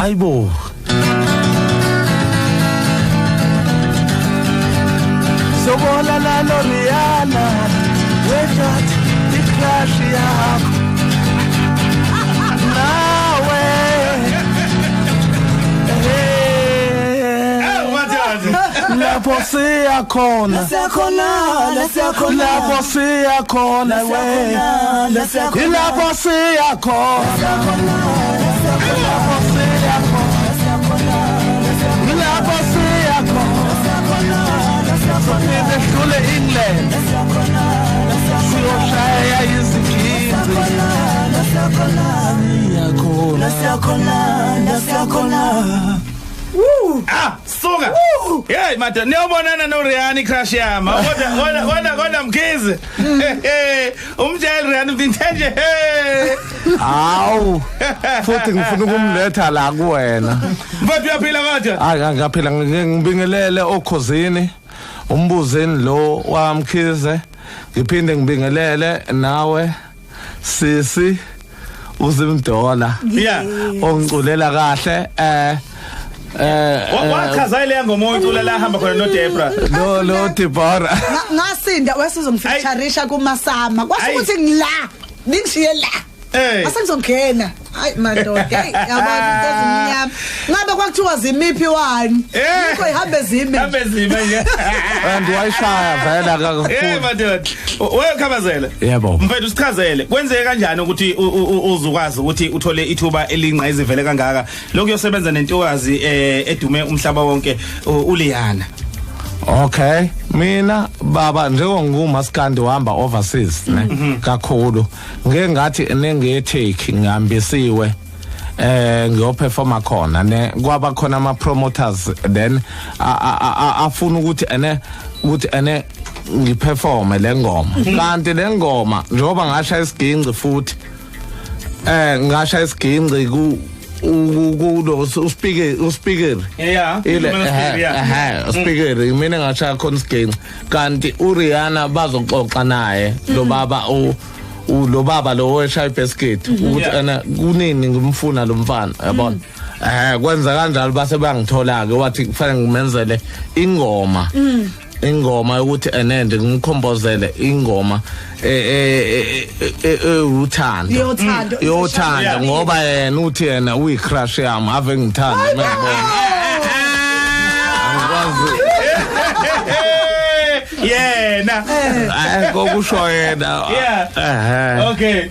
Aibo. So bola la Loriana, wake up, the crash yakho. Nawe. Lapho siyakhona. Lapho siyakhona we. Lapho siyakhona. Sule England siyoshaya izigidi nasiyakhona suka hey mata niyobonana noRihanna crush yami kodwa mkhize umjayeli Rihanna vintage hey awu futhi ngifuna ukumletha la kuwena mfowethu uyaphila kodwa hayi ngaphila ngibingelele okhosini umbuzeni lo wamkhize ngiphinde ngibingelele nawe sisi uzimdola ongiculela kahle wachaza ile ngoma oyicula la hamba khona no Debra lo Debra ngasinda wesizongifeaturisha kumasama kwasho ukuthi ngila ningishiye la asengizongena hayi madoda hey yabantu ezimnyama ngabe kwakuthiwa zimiphi wani yikho ihambe zime nje andiwayishaya vela kakhulu madoda wekhabazela yebo mfethu sichazele kwenzeke kanjani ukuthi uzukwazi ukuthi uthole ithuba elingqa vele kangaka lokho yosebenza nentokazi edume umhlaba wonke uLiana. Okay mina baba njengoNgumaskandi uhamba overseas ne kakhulu ngeke ngathi nengetheke ngihambisiwe ngiyoperforma khona ne kwaba khona ama promoters then afuna ukuthi ene ngiperforme lengoma kanti lengoma njengoba ngasha isiginci futhi ngasha isiginci kulo uspikeri uspikeri mina ngasha khona isiginci kanti uRihanna bazoxoxa naye lo baba lo weshay basket ukuthi ana kunini ngimfuna lo mfana yabona kwenza kanjalo base bangithola ke wathi kufanele ngimenzele ingoma ukuthi enende ngikhombozele ingoma yothando ngoba yena uthi yena uyicrush yami ave ngithanda ngiyabona angikwazi yena kokusho yena okay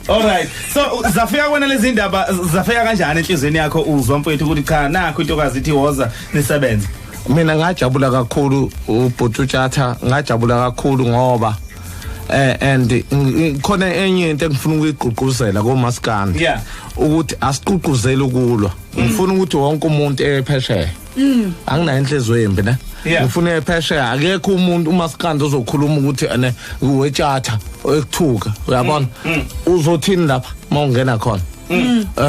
all right so zafika wena lezi ndaba zafika kanjani enhlizweni yakho uzwa mfowethu ukuthi cha nakho intokazi ithi woza nisebenze mina ngajabula kakhulu uBhuti uTshatha ngajabula kakhulu ngoba and khona enye into engifuna ukuyigqugquzela koMaskandi ukuthi asiqhuquzele ukulwa ngifuna ukuthi wonke umuntu ephesheya anginayo inhliziyo embi ne ngifuna ephesheya akekho umuntu uMaskandi ozokhuluma ukuthi ane uWeTshatha ekuthuka uyabona uzothini lapha mawungena khona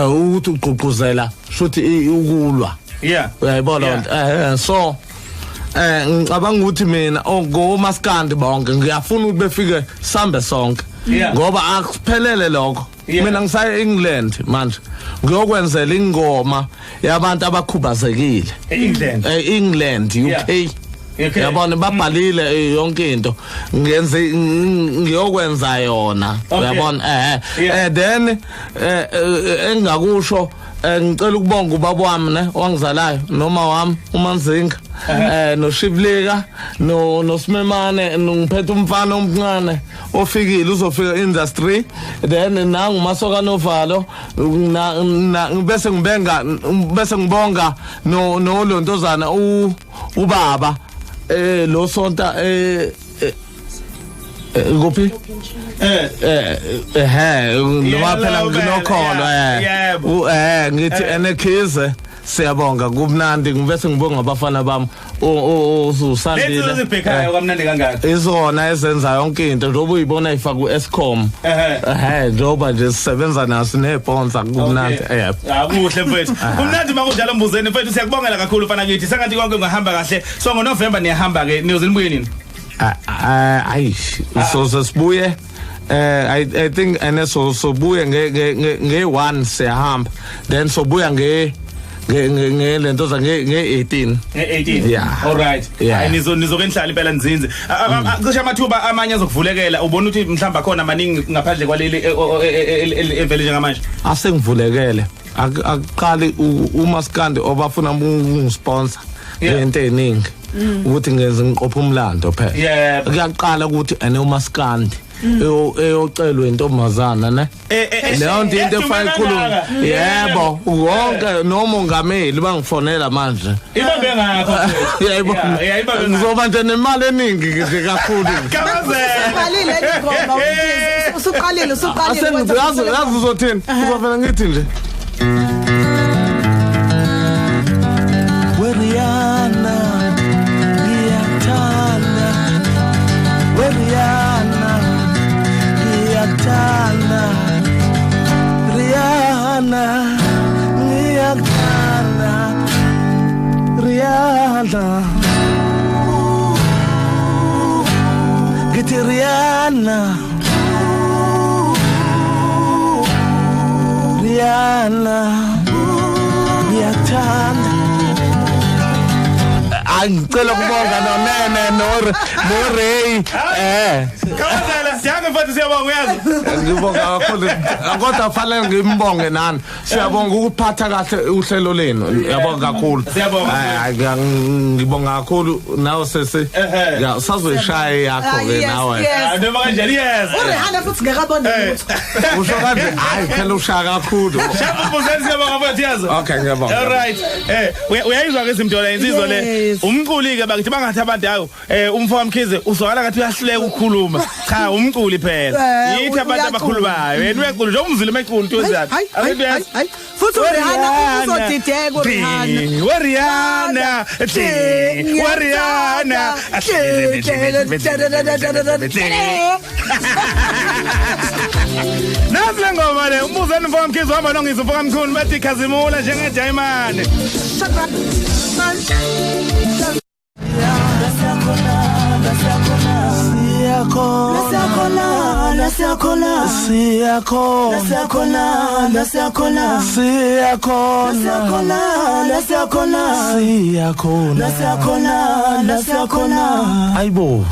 ukuthi uqhuquzela shothi ukulwa uyayibona so ngicabanga ukuthi mina ngoMaskandi bonke ngiyafuna ukuthi befike sambe sonke ngoba akuphelele lokho mina ngisaya England manje ngiyokwenzela ingoma yabantu abakhubazekile England UK yabona babhalile yonke into ngiyokwenza yona uyabona then engakusho ngicela ukubonga ubaba wami ne wangizalayo noma wami uManzinga noShiblika noSimemane ngiphethe umfana omncane ofikile uzofika industry then nangu Masoka Novalo bese ngibonga noLontozana ubaba lo sonta Gopi noma phela nginokholo ngithi enekhize siyabonga kumnandi ngibese ngibonga abafana bami uSandile lethu zibhekhayo kamnandi kangaka izona ezenza yonke into njengoba uyibona ifaka kuEscom njengoba nje sisebenza naso nebonza kumnandi akuhle mfethu kumnandi makunjalo mbuzeni mfethu siyakubongela kakhulu mfana kithi sengathi konke ngahamba kahle so ngoNovember niyahamba ke niyozinibuye nini so sibuye I think and so buye nge 1 siyahamba then so buya nge lento za nge 18 yeah all right nizokenhlala impela nzinze cishe amathuba amanye azokuvulekela ubona ukuthi mhlamba khona maningi ngaphandle kwaleli evele njengamanje asengivulekele aqali uMaskandi obafuna ungisponsor into eningi ukuthi ngenze ngiqopha umlando phela kuyaqala ukuthi ene uMaskandi eyocelwe intombazana ne leyo into efana ikhuluma yebo wonke nomongameli bangifonela manje ibambe ngakho yebo ngizoba nje nemali eningi nje kakhulu uqalile ngomba usuqalile yazi uzothini uzofana ngithi nje Rihanna get Rihanna ngiyakuthanda angicela ukubonga nonene no Ray Kawazela siyaga mfethu siyabonga uyazi ngibonga kakhulu kodwa fanele ngimbonge nani siyabonga ukuphatha kahle uhlelo lenu yabonga kakhulu siyabonga ngibonga kakhulu nawe sese sazoyishaya yakho ke nawe noma kanjani yes uRihanna futhi ngekabona ukuthi usho kanti hayi phela ushaka kakhulu shaphu siyabonga mfethu yazi okay ngiyabonga all right uyayizwa ke isimthola insizwa le umculi ke bakithi bangathi abantu hayo umfowami Mkhize uzwakala ngathi uyahluleka ukukhuluma cha umculi phela yithi abantu abakhulumayo yena uyacula nje umzile emecula ntoziyaphi hayi futhi uRihanna uzodideka uRihanna Rihanna Nazi ngoma le umbuzeni mfowami Mkhize uhamba nongizwa mfowami Mkhulu bathi khazimula njengejayimane siyakhona ayibo